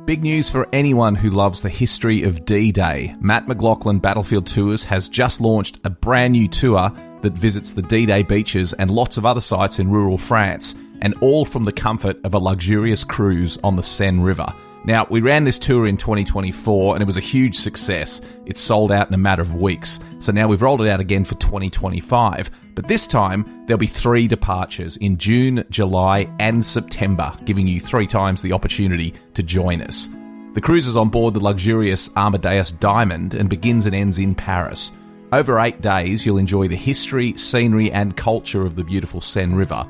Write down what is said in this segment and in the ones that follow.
Big news for anyone who loves the history of D-Day. Matt McLaughlin Battlefield Tours has just launched a brand new tour that visits the D-Day beaches and lots of other sites in rural France, and all from the comfort of a luxurious cruise on the Seine River. Now, we ran this tour in 2024 and it was a huge success. It sold out in a matter of weeks. So now we've rolled it out again for 2025. But this time, there'll be 3 departures in June, July and September, giving you 3 times the opportunity to join us. The cruise is on board the luxurious Amadeus Diamond and begins and ends in Paris. Over 8 days, you'll enjoy the history, scenery and culture of the beautiful Seine River.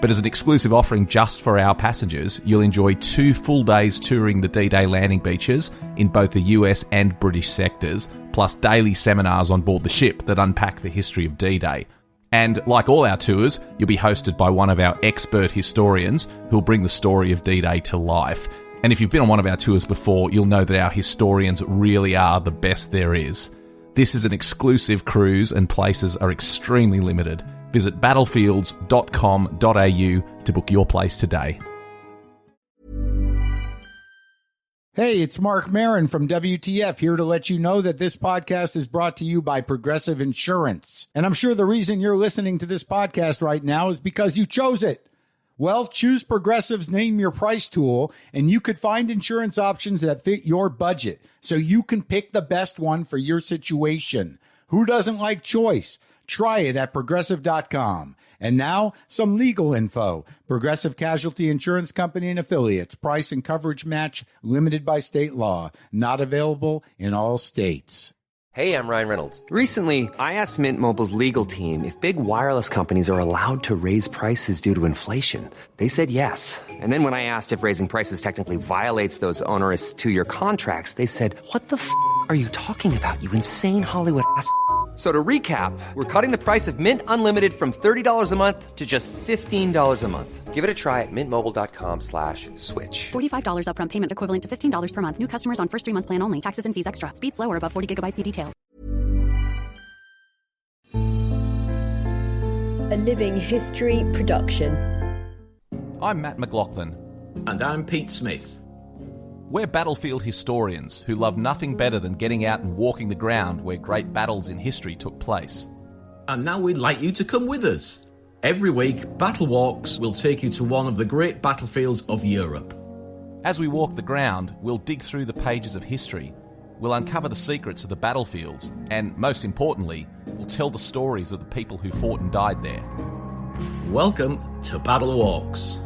But as an exclusive offering just for our passengers, you'll enjoy 2 full days touring the D-Day landing beaches in both the US and British sectors, plus daily seminars on board the ship that unpack the history of D-Day. And like all our tours, you'll be hosted by one of our expert historians who'll bring the story of D-Day to life. And if you've been on one of our tours before, you'll know that our historians really are the best there is. This is an exclusive cruise and places are extremely limited. Visit battlefields.com.au to book your place today. Hey, it's Mark Maron from WTF here to let you know that this podcast is brought to you by Progressive Insurance. And I'm sure the reason you're listening to this podcast right now is because you chose it. Well, choose Progressive's Name Your Price tool, and you could find insurance options that fit your budget, so you can pick the best one for your situation. Who doesn't like choice? Try it at Progressive.com. And now, some legal info. Progressive Casualty Insurance Company and Affiliates. Price and coverage match limited by state law. Not available in all states. Hey, I'm Ryan Reynolds. Recently, I asked Mint Mobile's legal team if big wireless companies are allowed to raise prices due to inflation. They said yes. And then when I asked if raising prices technically violates those onerous 2-year contracts, they said, "What the f*** are you talking about, you insane Hollywood ass?" So to recap, we're cutting the price of Mint Unlimited from $30 a month to just $15 a month. Give it a try at mintmobile.com/switch. $45 upfront payment equivalent to $15 per month. New customers on first 3-month plan only. Taxes and fees extra. Speed slower above 40 gigabytes. See details. A Living History production. I'm Matt McLaughlin. And I'm Pete Smith. We're battlefield historians who love nothing better than getting out and walking the ground where great battles in history took place. And now we'd like you to come with us. Every week, Battle Walks will take you to one of the great battlefields of Europe. As we walk the ground, we'll dig through the pages of history. We'll uncover the secrets of the battlefields, and most importantly, we'll tell the stories of the people who fought and died there. Welcome to Battle Walks.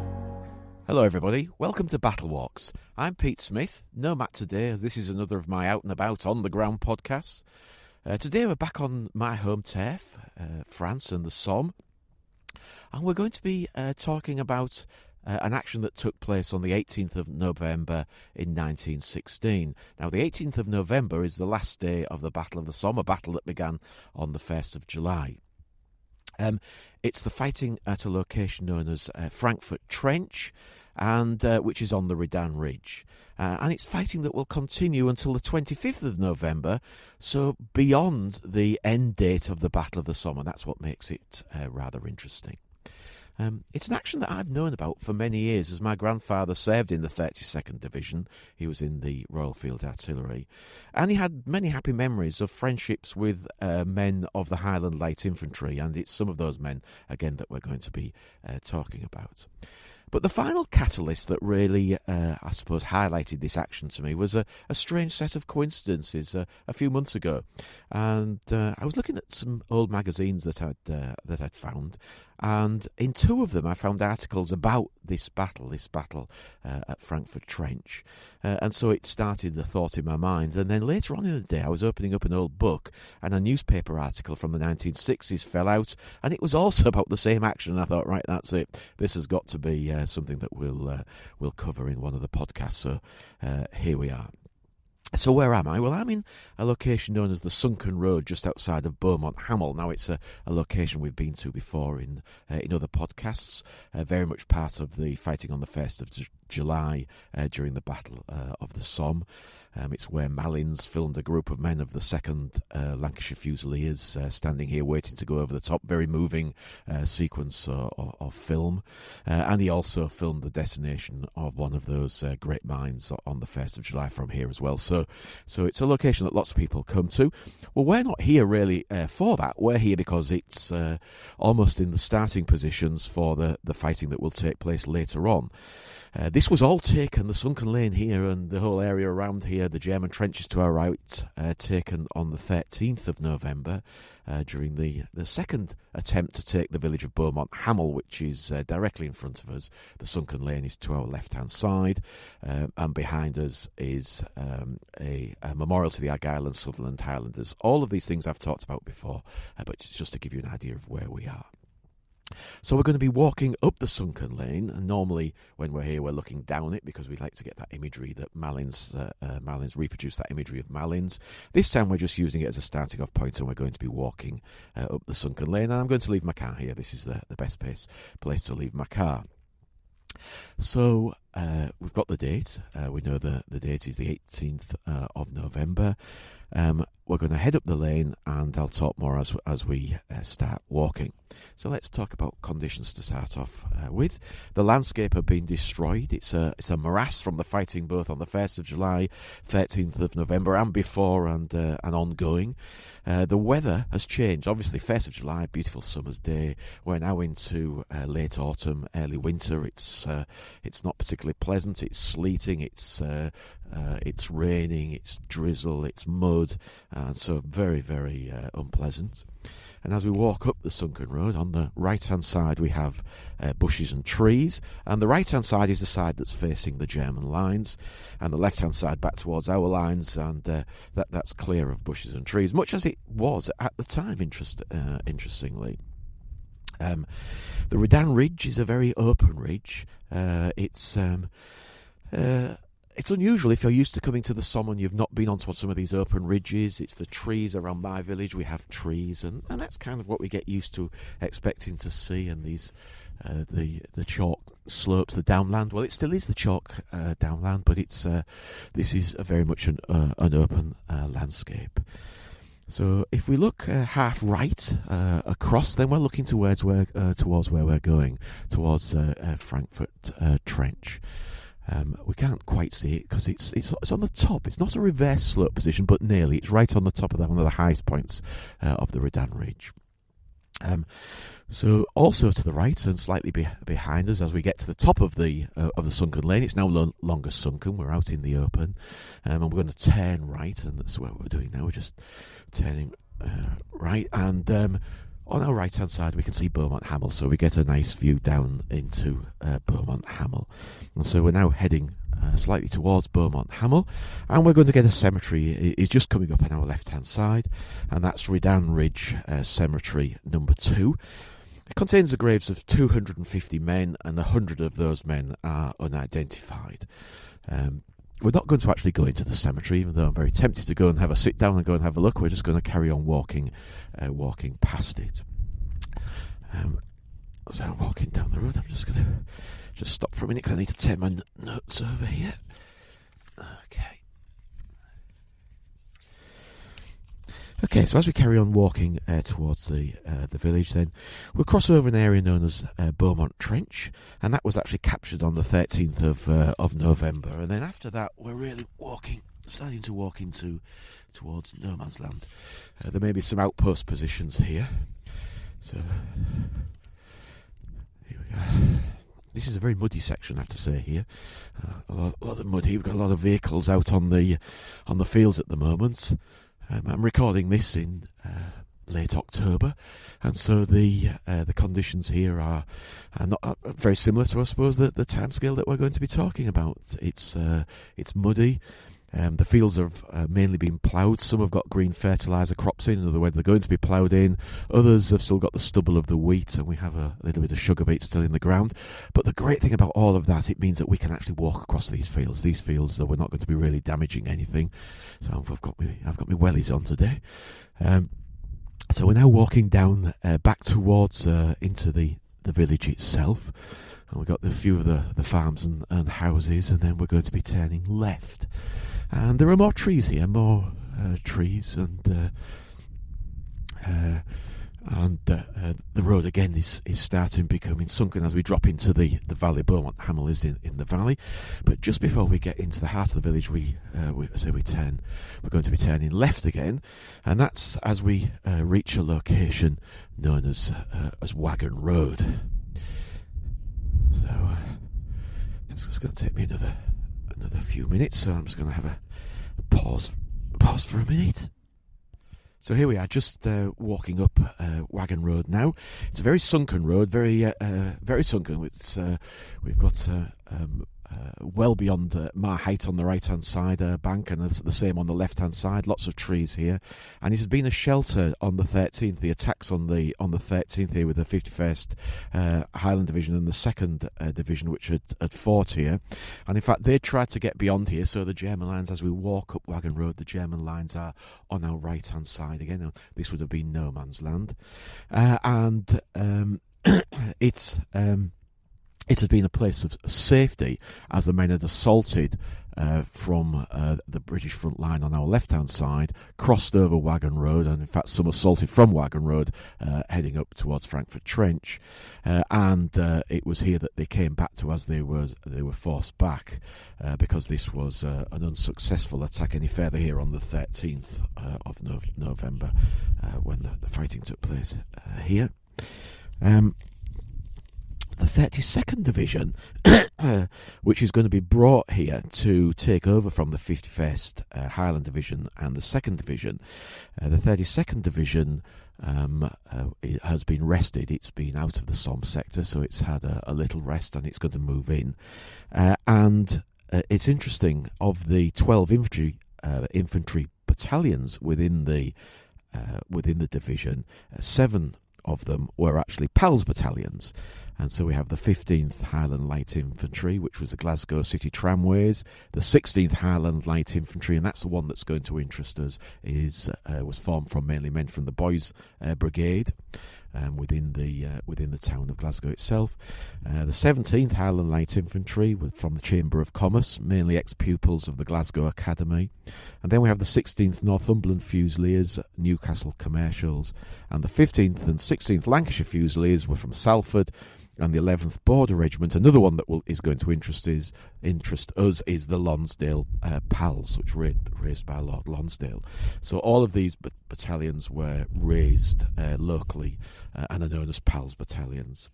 Hello everybody, welcome to Battle Walks. I'm Pete Smith, no Matt today, as this is another of my out and about on the ground podcasts. Today we're back on my home turf, France and the Somme, and we're going to be talking about an action that took place on the 18th of November in 1916. Now the 18th of November is the last day of the Battle of the Somme, a battle that began on the 1st of July. It's the fighting at a location known as Frankfurt Trench, and which is on the Redan Ridge. And it's fighting that will continue until the 25th of November, so beyond the end date of the Battle of the Somme, and that's what makes it rather interesting. It's an action that I've known about for many years, as my grandfather served in the 32nd Division. He was in the Royal Field Artillery, and he had many happy memories of friendships with men of the Highland Light Infantry, and it's some of those men, again, that we're going to be talking about. But the final catalyst that really, I suppose, highlighted this action to me was a strange set of coincidences a few months ago. And I was looking at some old magazines that I'd found, and in 2 of them I found articles about this battle at Frankfurt Trench. And so it started the thought in my mind. And then later on in the day I was opening up an old book, and a newspaper article from the 1960s fell out, and it was also about the same action. And I thought, right, that's it. This has got to be something that we'll cover in one of the podcasts. So here we are. So where am I? Well, I'm in a location known as the Sunken Road, just outside of Beaumont Hamel. Now, it's a location we've been to before in other podcasts, very much part of the fighting on the 1st of July during the Battle of the Somme. It's where Malins filmed a group of men of the 2nd Lancashire Fusiliers standing here waiting to go over the top. Very moving sequence of film. And he also filmed the detonation of one of those great mines on the 1st of July from here as well. So it's a location that lots of people come to. Well, we're not here really for that. We're here because it's almost in the starting positions for the fighting that will take place later on. This was all taken, the sunken lane here and the whole area around here, the German trenches to our right, taken on the 13th of November during the second attempt to take the village of Beaumont Hamel, which is directly in front of us. The sunken lane is to our left-hand side, and behind us is a memorial to the Argyll and Sutherland Highlanders. All of these things I've talked about before, but just to give you an idea of where we are. So we're going to be walking up the sunken lane, and normally when we're here we're looking down it because we like to get that imagery that Malins reproduce that imagery of Malins. This time we're just using it as a starting off point, and we're going to be walking up the sunken lane, and I'm going to leave my car here. This is the best place to leave my car. So we've got the date. We know the date is the 18th of November. We're going to head up the lane, and I'll talk more as we start walking. So let's talk about conditions to start off with. The landscape had been destroyed. It's a morass from the fighting both on the 1st of July, 13th of November, and before and ongoing. The weather has changed. Obviously, 1st of July, beautiful summer's day. We're now into late autumn, early winter. It's not particularly pleasant. It's sleeting. It's raining. It's drizzle. It's mud, and so very, very unpleasant. And as we walk up the sunken road, on the right-hand side we have bushes and trees, and the right-hand side is the side that's facing the German lines, and the left-hand side back towards our lines, and that's clear of bushes and trees, much as it was at the time, interestingly. The Redan Ridge is a very open ridge. It's unusual if you're used to coming to the Somme and you've not been onto some of these open ridges. It's the trees around my village. We have trees, and that's kind of what we get used to expecting to see. And these the chalk slopes, the downland. Well, it still is the chalk downland, but this is very much an open landscape. So if we look half right across, then we're looking towards where we're going, towards Frankfurt Trench. We can't quite see it because it's on the top. It's not a reverse slope position, but nearly. It's right on the top of one of the highest points of the Redan Ridge. So also to the right and slightly behind us, as we get to the top of the sunken lane, it's now no longer sunken. We're out in the open, and we're going to turn right, and that's what we're doing now. We're just turning right, and on our right-hand side, we can see Beaumont Hamel, so we get a nice view down into Beaumont Hamel. And so we're now heading slightly towards Beaumont Hamel, and we're going to get a cemetery. It's just coming up on our left-hand side, and that's Redan Ridge Cemetery number 2. It contains the graves of 250 men, and 100 of those men are unidentified. We're not going to actually go into the cemetery, even though I'm very tempted to go and have a sit down and go and have a look. We're just going to carry on walking past it. So I'm walking down the road. I'm just going to stop for a minute because I need to take my notes over here. Okay, so as we carry on walking towards the village, then we'll cross over an area known as Beaumont Trench, and that was actually captured on the 13th of November. And then after that, we're really starting to walk towards no man's land. There may be some outpost positions here. So here we are. This is a very muddy section, I have to say here. A lot of mud here. We've got a lot of vehicles out on the fields at the moment. I'm recording this in late October, and so the conditions here are not very similar to, I suppose, the timescale that we're going to be talking about. It's muddy. The fields have mainly been ploughed. Some have got green fertiliser crops in other words, they're going to be ploughed in. Others have still got the stubble of the wheat, and we have a little bit of sugar beet still in the ground. But the great thing about all of that, it means that we can actually walk across these fields. These fields that we're not going to be really damaging anything. So I've got my wellies on today. So we're now walking down back towards into the village itself. and we've got a few of the farms and houses, and then we're going to be turning left. And there are more trees here, more trees, and the road again is starting becoming sunken as we drop into the valley. Beaumont Hamel is in the valley, but just before we get into the heart of the village, we're going to be turning left again, and that's as we reach a location known as Wagon Road. So it's just going to take me another few minutes, so I'm just going to have a pause for a minute. So here we are, just walking up Wagon Road now. It's a very sunken road, very sunken. It's we've got well beyond Mar height on the right-hand side bank, and the same on the left-hand side. Lots of trees here, and it has been a shelter on the 13th. The attacks on the 13th here with the 51st Highland Division and the 2nd Division, which had fought here, and in fact they tried to get beyond here. So the German lines, as we walk up Wagon Road, the German lines are on our right-hand side again. This would have been no man's land, and it had been a place of safety as the men had assaulted from the British front line on our left-hand side, crossed over Wagon Road, and in fact some assaulted from Wagon Road heading up towards Frankfurt Trench, and it was here that they came back to as they were forced back because this was an unsuccessful attack any further here on the 13th of November when the fighting took place here. The 32nd Division, which is going to be brought here to take over from the 51st Highland Division and the 2nd Division. The 32nd Division it has been rested. It's been out of the Somme sector, so it's had a little rest, and it's going to move in. And it's interesting, of the 12 infantry battalions within the division, 7 of them were actually PALS battalions. And so we have the 15th Highland Light Infantry, which was the Glasgow City Tramways, the 16th Highland Light Infantry, and that's the one that's going to interest us, was formed from mainly men from the Boys Brigade within the town of Glasgow itself. The 17th Highland Light Infantry from the Chamber of Commerce, mainly ex-pupils of the Glasgow Academy. And then we have the 16th Northumberland Fusiliers, Newcastle Commercials, and the 15th and 16th Lancashire Fusiliers were from Salford, and the 11th Border Regiment. Another one that is going to interest us is the Lonsdale PALS, which were raised by Lord Lonsdale. So all of these battalions were raised locally and are known as PALS battalions.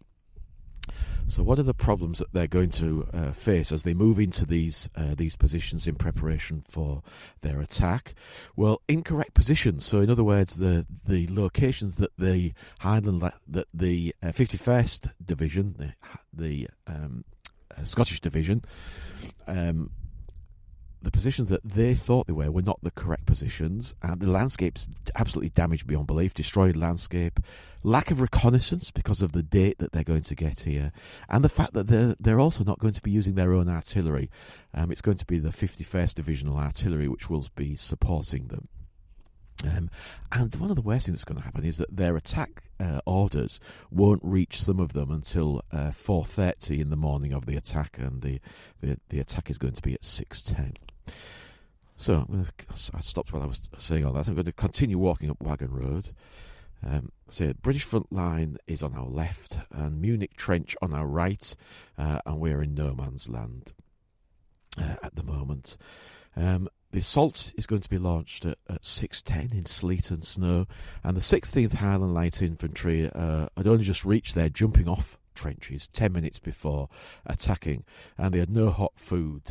So what are the problems that they're going to face as they move into these positions in preparation for their attack? Well, incorrect positions. So in other words, the locations that the 51st Division, the Scottish Division, the positions that they thought they were not the correct positions, and the landscape's absolutely damaged beyond belief, destroyed landscape, lack of reconnaissance because of the date that they're going to get here, and the fact that they're also not going to be using their own artillery. It's going to be the 51st Divisional Artillery which will be supporting them. And one of the worst things that's going to happen is that their attack orders won't reach some of them until 4:30 in the morning of the attack, and the attack is going to be at 6:10. So I stopped while I was saying all that. I'm going to continue walking up Wagon Road. So British front line is on our left, and Munich Trench on our right, and we're in no man's land at the moment. The assault is going to be launched at 6:10 in sleet and snow, and the 16th Highland Light Infantry had only just reached their jumping off trenches 10 minutes before attacking, and they had no hot food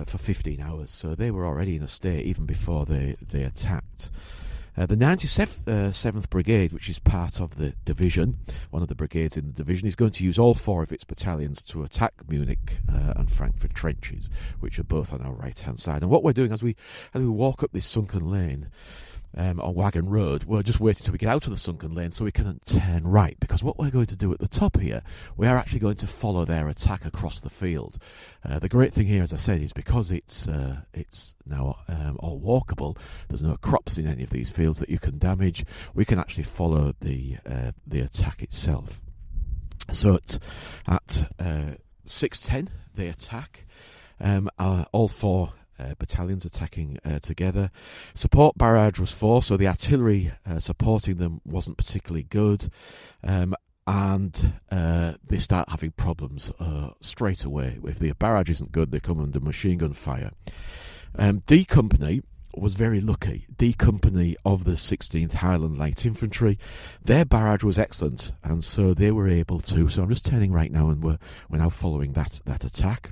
for 15 hours, so they were already in a state even before they attacked. The 97th Brigade, which is part of the division, one of the brigades in the division, is going to use all 4 of its battalions to attack Munich and Frankfurt trenches, which are both on our right-hand side. And what we're doing as we walk up this sunken lane on Wagon Road, we're just waiting till we get out of the sunken lane so we can turn right, because what we're going to do at the top here, we are actually going to follow their attack across the field. The great thing here, as I said, is because it's now all walkable, there's no crops in any of these fields that you can damage, we can actually follow the attack itself. So at 6:10 they attack. All four battalions attacking together. Support barrage was 4, so the artillery supporting them wasn't particularly good. And they start having problems straight away. If the barrage isn't good, they come under machine gun fire. D Company was very lucky. D Company of the 16th Highland Light Infantry, their barrage was excellent, and so they were able to. So I'm just turning right now, and we're now following that attack.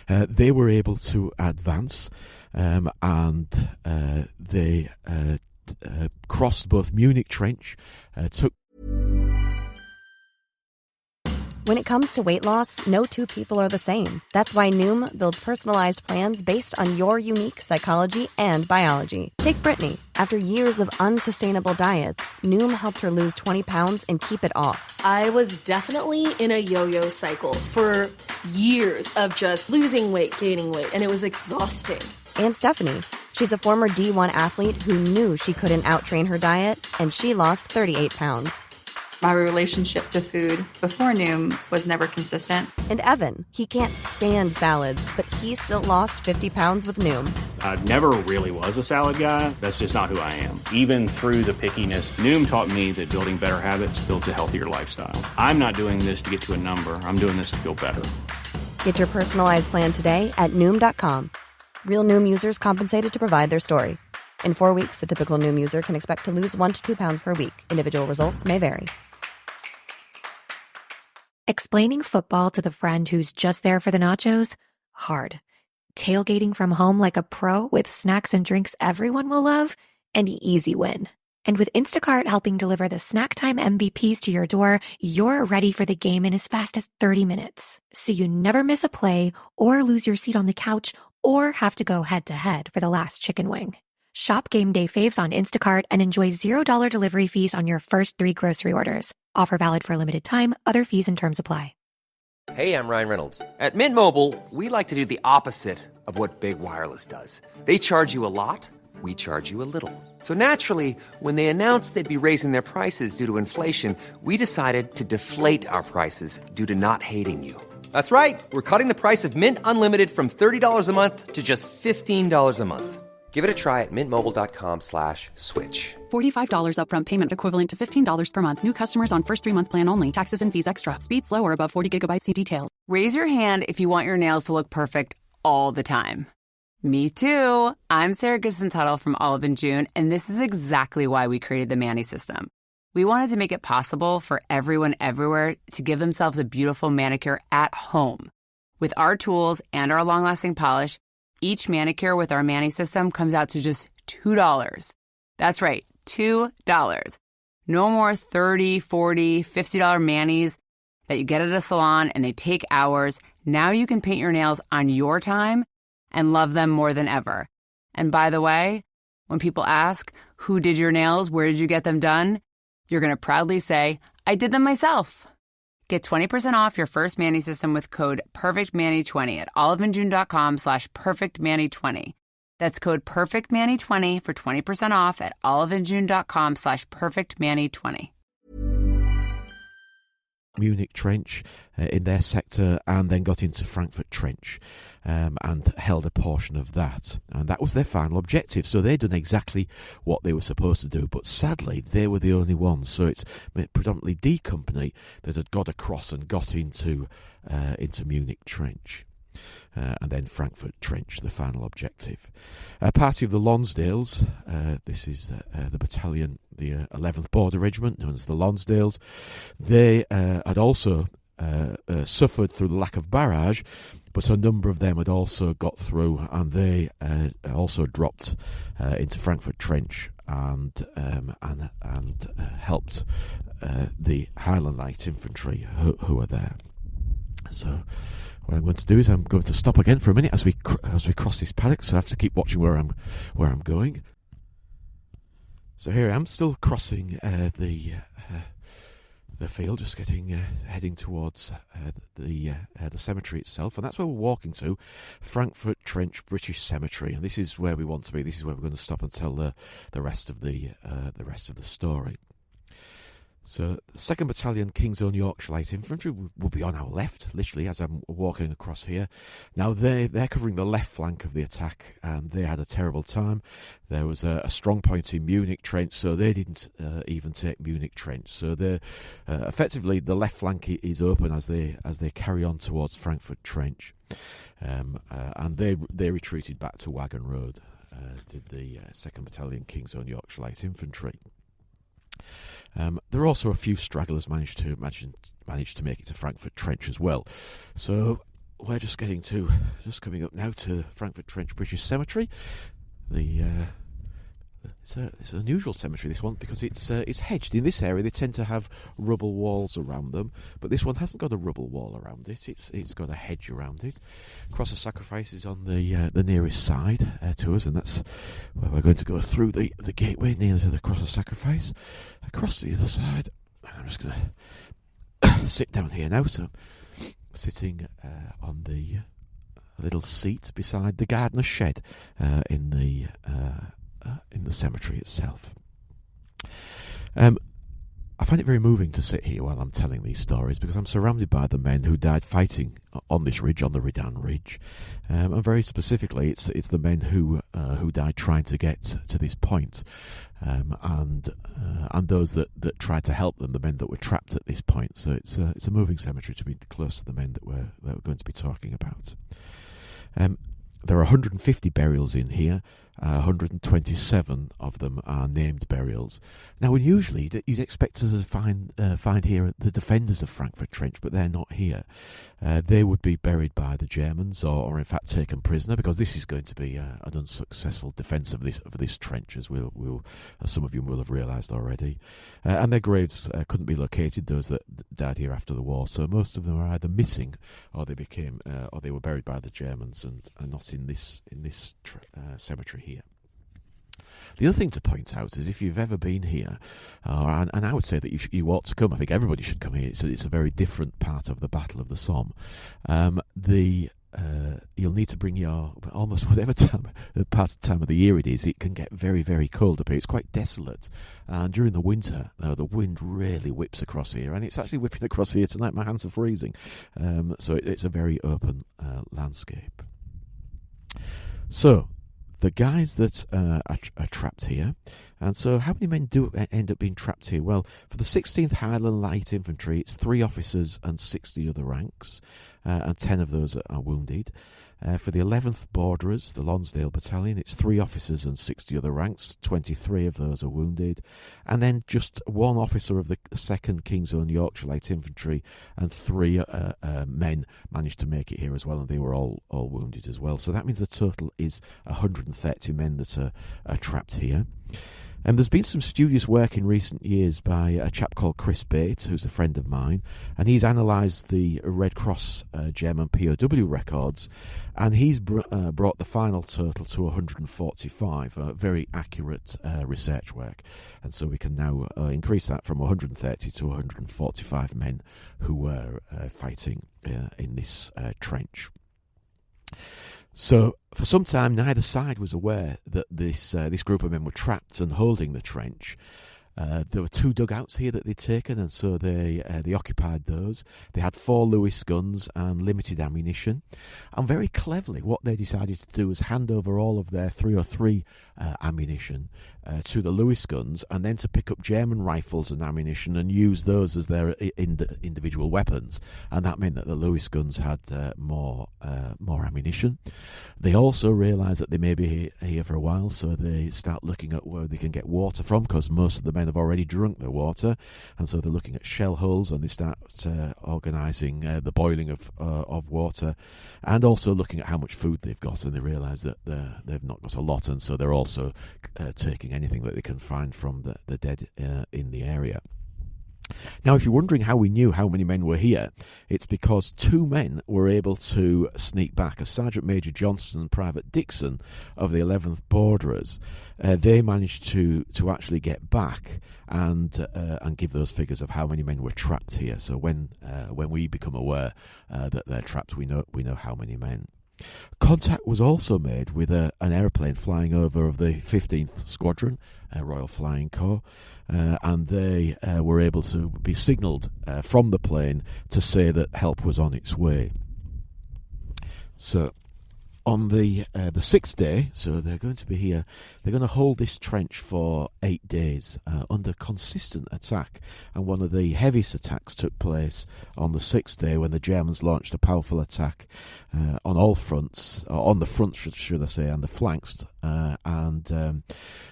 They were able to advance, and they crossed both Munich Trench, took. When it comes to weight loss, no two people are the same. That's why Noom builds personalized plans based on your unique psychology and biology. Take Brittany. After years of unsustainable diets, Noom helped her lose 20 pounds and keep it off. I was definitely in a yo-yo cycle for years of just losing weight, gaining weight, and it was exhausting. And Stephanie. She's a former D1 athlete who knew she couldn't out-train her diet, and she lost 38 pounds. My relationship to food before Noom was never consistent. And Evan, he can't stand salads, but he still lost 50 pounds with Noom. I never really was a salad guy. That's just not who I am. Even through the pickiness, Noom taught me that building better habits builds a healthier lifestyle. I'm not doing this to get to a number. I'm doing this to feel better. Get your personalized plan today at Noom.com. Real Noom users compensated to provide their story. In 4 weeks, the typical Noom user can expect to lose 1 to 2 pounds per week. Individual results may vary. Explaining football to the friend who's just there for the nachos? Hard. Tailgating from home like a pro with snacks and drinks everyone will love? An easy win. And with Instacart helping deliver the snack time MVPs to your door, you're ready for the game in as fast as 30 minutes. So you never miss a play or lose your seat on the couch or have to go head-to-head for the last chicken wing. Shop Game Day Faves on Instacart and enjoy $0 delivery fees on your first 3 grocery orders. Offer valid for a limited time. Other fees and terms apply. Hey, I'm Ryan Reynolds. At Mint Mobile, we like to do the opposite of what Big Wireless does. They charge you a lot, we charge you a little. So naturally, when they announced they'd be raising their prices due to inflation, we decided to deflate our prices due to not hating you. That's right. We're cutting the price of Mint Unlimited from $30 a month to just $15 a month. Give it a try at mintmobile.com/switch. $45 upfront payment equivalent to $15 per month. New customers on first 3-month plan only. Taxes and fees extra. Speed slower above 40 gigabytes. See detail. Raise your hand if you want your nails to look perfect all the time. Me too. I'm Sarah Gibson Tuttle from Olive & June, and this is exactly why we created the Manny System. We wanted to make it possible for everyone everywhere to give themselves a beautiful manicure at home. With our tools and our long-lasting polish, each manicure with our Manny System comes out to just $2. That's right, $2. No more $30, $40, $50 manis that you get at a salon and they take hours. Now you can paint your nails on your time and love them more than ever. And by the way, when people ask, who did your nails, where did you get them done? You're going to proudly say, I did them myself. Get 20% off your first Manny System with code PERFECTManny20 at oliveandjune.com/PerfectManny20. That's code PERFECTManny20 for 20% off at oliveandjune.com/PerfectManny20. Munich Trench in their sector, and then got into Frankfurt Trench and held a portion of that. And that was their final objective. So they'd done exactly what they were supposed to do, but sadly they were the only ones. So it's predominantly D Company that had got across and got into Munich Trench. And then Frankfurt Trench, the final objective. A party of the Lonsdales, this is the battalion, the 11th Border Regiment, known as the Lonsdales. They had also suffered through the lack of barrage, but a number of them had also got through, and they also dropped into Frankfurt Trench and helped the Highland Light Infantry who were there. So what I'm going to do is I'm going to stop again for a minute as we cross this paddock, so I have to keep watching where I'm going. So here I am, still crossing the field, just heading towards the cemetery itself, and that's where we're walking to, Frankfurt Trench British Cemetery, and this is where we want to be. This is where we're going to stop and tell the rest of the story. So the 2nd Battalion King's Own Yorkshire Light Infantry will be on our left, literally, as I'm walking across here. Now, they're covering the left flank of the attack, and they had a terrible time. There was a strong point in Munich Trench, so they didn't even take Munich Trench. So effectively, the left flank is open as they carry on towards Frankfurt Trench. And they retreated back to Wagon Road, did the 2nd Battalion King's Own Yorkshire Light Infantry. There are also a few stragglers managed to make it to Frankfurt Trench as well. So we're just coming up now to Frankfurt Trench British Cemetery. It's an unusual cemetery, this one, because it's hedged. In this area, they tend to have rubble walls around them, but this one hasn't got a rubble wall around it. It's got a hedge around it. Cross of Sacrifice is on the nearest side to us, and that's where we're going to go through the gateway near to the Cross of Sacrifice. Across the other side, I'm just going to sit down here now. So, sitting on the little seat beside the gardener's shed in the cemetery itself. I find it very moving to sit here while I'm telling these stories, because I'm surrounded by the men who died fighting on this ridge, on the Redan Ridge, and very specifically, it's the men who died trying to get to this point, and those that tried to help them, the men that were trapped at this point. So it's a moving cemetery to be close to the men that we're going to be talking about. There are 150 burials in here. 127 of them are named burials. Now, usually you'd expect us to find here the defenders of Frankfurt Trench, but they're not here. They would be buried by the Germans, or in fact taken prisoner, because this is going to be an unsuccessful defence of this trench, as as some of you will have realised already. And their graves couldn't be located, those that died here after the war. So most of them are either missing, or they were buried by the Germans and not in this cemetery here. The other thing to point out is, if you've ever been here, and I would say that you ought to come. I think everybody should come here. It's a very different part of the Battle of the Somme. You'll need to bring your, almost whatever time of the year it is. It can get very, very cold up here. It's quite desolate, and during the winter, the wind really whips across here, and it's actually whipping across here tonight. My hands are freezing, so it's a very open landscape. So, the guys that are trapped here, and so how many men do end up being trapped here? Well, for the 16th Highland Light Infantry, it's 3 officers and 60 other ranks, and 10 of those are wounded. For the 11th Borderers, the Lonsdale Battalion, it's 3 officers and 60 other ranks, 23 of those are wounded. And then just 1 officer of the 2nd King's Own Yorkshire Light Infantry and 3 men managed to make it here as well, and they were all wounded as well. So that means the total is 130 men that are trapped here. And there's been some studious work in recent years by a chap called Chris Bates, who's a friend of mine, and he's analysed the Red Cross German POW records, and he's brought the final total to 145, very accurate research work. And so we can now increase that from 130 to 145 men who were fighting in this trench. So, for some time, neither side was aware that this group of men were trapped and holding the trench. There were 2 dugouts here that they'd taken, and so they occupied those. They had 4 Lewis guns and limited ammunition. And very cleverly, what they decided to do was hand over all of their 303 ammunition to the Lewis guns, and then to pick up German rifles and ammunition and use those as their individual weapons. And that meant that the Lewis guns had more ammunition. They also realised that they may be here for a while, so they start looking at where they can get water from, because most of the men have already drunk their water, and so they're looking at shell holes, and they start organising the boiling of water, and also looking at how much food they've got, and they realise that they've not got a lot, and so they're also taking anything that they can find from the dead in the area. Now, if you're wondering how we knew how many men were here, it's because 2 men were able to sneak back. A Sergeant Major Johnson and Private Dixon of the 11th Borderers, they managed to actually get back and give those figures of how many men were trapped here. So when we become aware that they're trapped, we know how many men. Contact was also made with an aeroplane flying over of the 15th Squadron, Royal Flying Corps, and they were able to be signalled from the plane to say that help was on its way. So on the 6th day, so they're going to be here, they're going to hold this trench for 8 days under consistent attack, and one of the heaviest attacks took place on the 6th day when the Germans launched a powerful attack on all fronts, or on the front should I say, and the flanks, and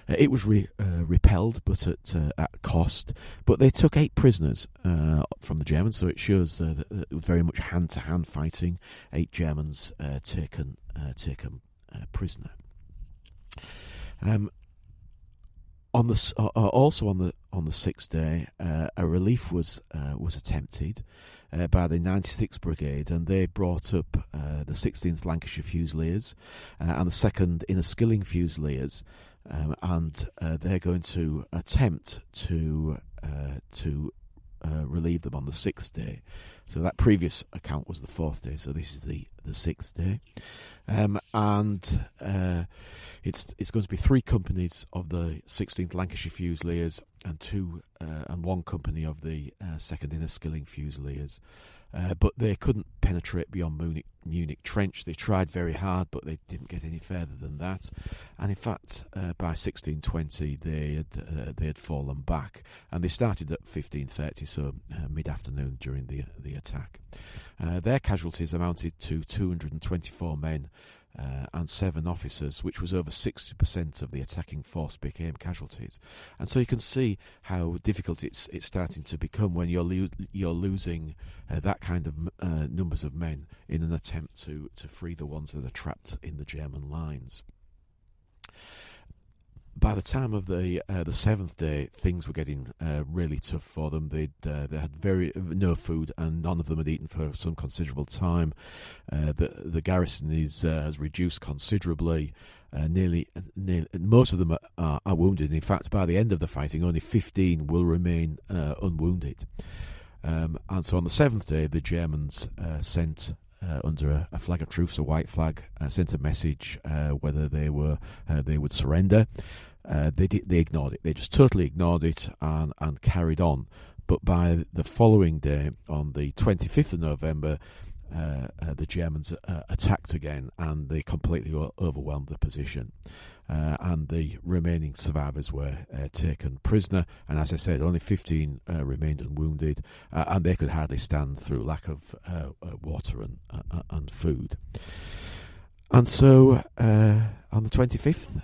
it was repelled, but at cost. But they took 8 prisoners from the Germans, so it shows that it was very much hand-to-hand fighting. 8 Germans taken prisoner. Also on the 6th day, a relief was attempted by the 96th Brigade, and they brought up the 16th Lancashire Fusiliers and the 2nd Inniskilling Fusiliers, and they're going to attempt to relieve them on the 6th day. So that previous account was the 4th day, so this is the 6th day. And it's going to be 3 companies of the 16th Lancashire Fusiliers and 1 company of the 2nd Inniskilling Fusiliers. But they couldn't penetrate beyond Munich Trench. They tried very hard, but they didn't get any further than that. And in fact, by 1620, they had fallen back, and they started at 1530, so mid-afternoon during the attack. Their casualties amounted to 224 men and 7 officers, which was over 60% of the attacking force became casualties. And so you can see how difficult it's starting to become when you're losing that kind of numbers of men in an attempt to free the ones that are trapped in the German lines. By the time of the 7th day, things were getting really tough for them. They had no food, and none of them had eaten for some considerable time. The garrison has reduced considerably. Nearly most of them are wounded. In fact, by the end of the fighting, only 15 will remain unwounded. And so on the 7th day, the Germans sent, under a flag of truce, a white flag, sent a message whether they would surrender. They ignored it. They just totally ignored it and carried on. But by the following day, on the 25th of November, the Germans attacked again, and they completely overwhelmed the position. And the remaining survivors were taken prisoner, and as I said, only 15 remained unwounded, and they could hardly stand through lack of water and food. And so on the 25th,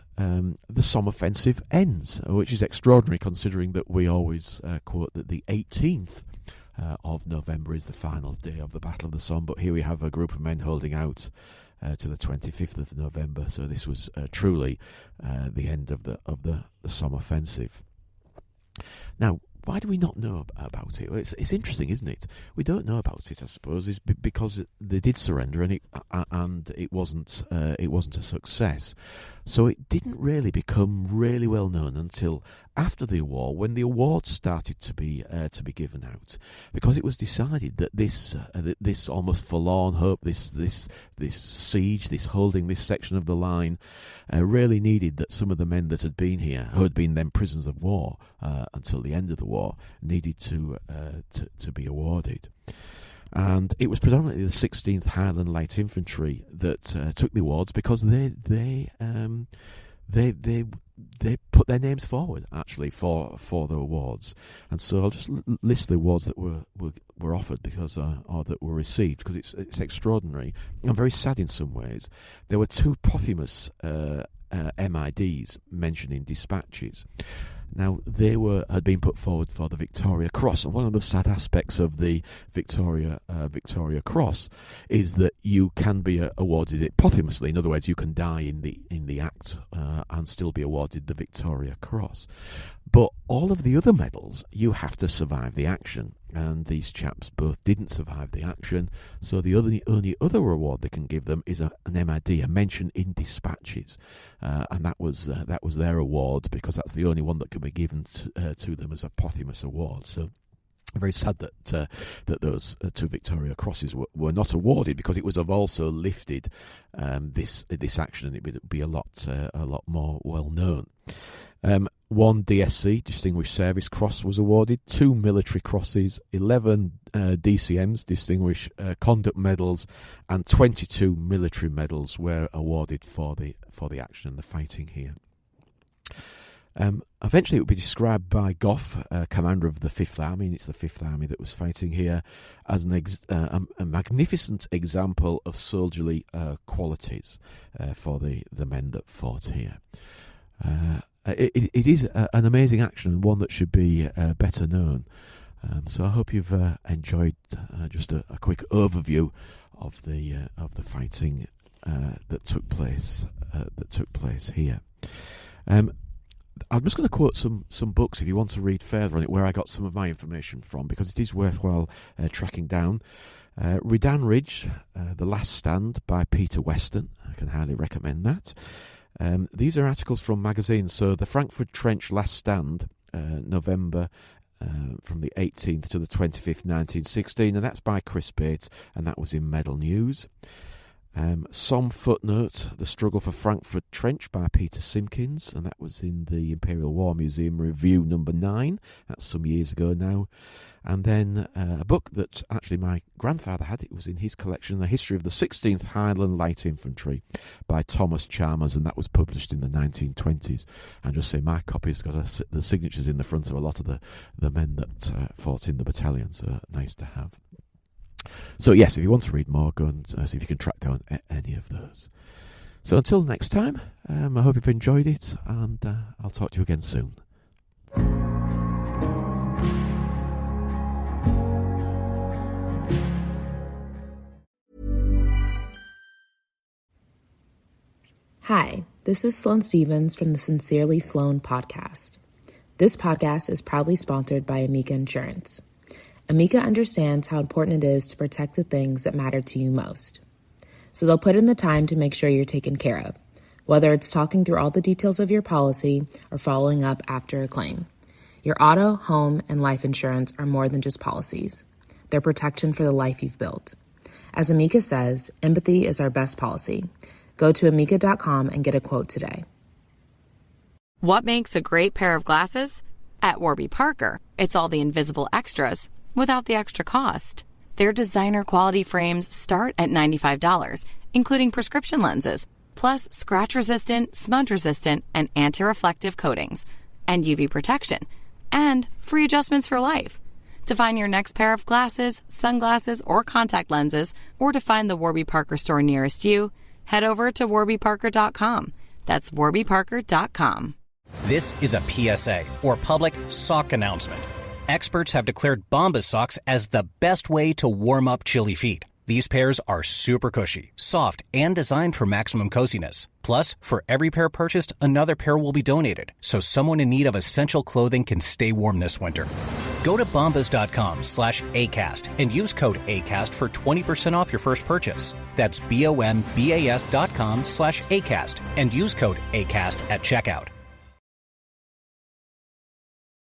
the Somme offensive ends, which is extraordinary considering that we always quote that the 18th of November is the final day of the Battle of the Somme, but here we have a group of men holding out to the 25th of November, so this was truly the end of the Somme offensive. Now, why do we not know about it? Well, it's interesting, isn't it? We don't know about it, I suppose, is because they did surrender, and it wasn't a success. So it didn't really become really well known until after the war, when the awards started to be given out, because it was decided that this almost forlorn hope, this siege, this holding this section of the line, really needed that some of the men that had been here, who had been then prisoners of war until the end of the war, needed to be awarded. And it was predominantly the 16th Highland Light Infantry that took the awards, because they put their names forward actually for the awards. And so I'll just list the awards that were offered because or that were received, because it's extraordinary and very sad in some ways. There were 2 posthumous MIDs mentioned in dispatches. Now, they had been put forward for the Victoria Cross, and one of the sad aspects of the Victoria Cross is that you can be awarded it posthumously. In other words, you can die in the act and still be awarded the Victoria Cross. But all of the other medals, you have to survive the action, and these chaps both didn't survive the action, so the only other award they can give them is an MID, a mention in dispatches, and that was their award, because that's the only one that can be given to them as a posthumous award. So very sad that those 2 Victoria Crosses were not awarded, because it would have also lifted this action, and it would be a lot more well known. 1 DSC, Distinguished Service Cross, was awarded, 2 Military Crosses, 11 DCMs, Distinguished Conduct Medals, and 22 military medals were awarded for the action and the fighting here. Eventually it would be described by Gough, commander of the 5th Army, and it's the 5th Army that was fighting here, as a magnificent example of soldierly qualities for the men that fought here. It is an amazing action, and one that should be better known. So I hope you've enjoyed just a quick overview of the fighting that took place here. I'm just going to quote some books if you want to read further on it, where I got some of my information from, because it is worthwhile tracking down. Redan Ridge, The Last Stand by Peter Weston. I can highly recommend that. These are articles from magazines. So the Frankfurt Trench Last Stand, November from the 18th to the 25th, 1916, and that's by Chris Bates, and that was in Medal News. Somme Footnote, The Struggle for Frankfurt Trench by Peter Simpkins, and that was in the Imperial War Museum Review number 9. That's some years ago now. And then a book that actually my grandfather had, it was in his collection, The History of the 16th Highland Light Infantry by Thomas Chalmers, and that was published in the 1920s. And just say my copy's got the signatures in the front of a lot of the men that fought in the battalion, so nice to have. So yes, if you want to read more, go and see if you can track down any of those. So until next time, I hope you've enjoyed it, and I'll talk to you again soon. Hi, this is Sloane Stevens from the Sincerely Sloane podcast. This podcast is proudly sponsored by Amica Insurance. Amica understands how important it is to protect the things that matter to you most. So they'll put in the time to make sure you're taken care of, whether it's talking through all the details of your policy or following up after a claim. Your auto, home, and life insurance are more than just policies. They're protection for the life you've built. As Amica says, empathy is our best policy. Go to amica.com and get a quote today. What makes a great pair of glasses? At Warby Parker, it's all the invisible extras without the extra cost. Their designer quality frames start at $95, including prescription lenses, plus scratch-resistant, smudge-resistant, and anti-reflective coatings, and UV protection, and free adjustments for life. To find your next pair of glasses, sunglasses, or contact lenses, or to find the Warby Parker store nearest you, head over to warbyparker.com. That's warbyparker.com. This is a PSA, or public sock announcement. Experts have declared Bombas socks as the best way to warm up chilly feet. These pairs are super cushy, soft, and designed for maximum coziness. Plus, for every pair purchased, another pair will be donated, so someone in need of essential clothing can stay warm this winter. Go to bombas.com/ACAST and use code ACAST for 20% off your first purchase. That's BOMBAS.com/ACAST and use code ACAST at checkout.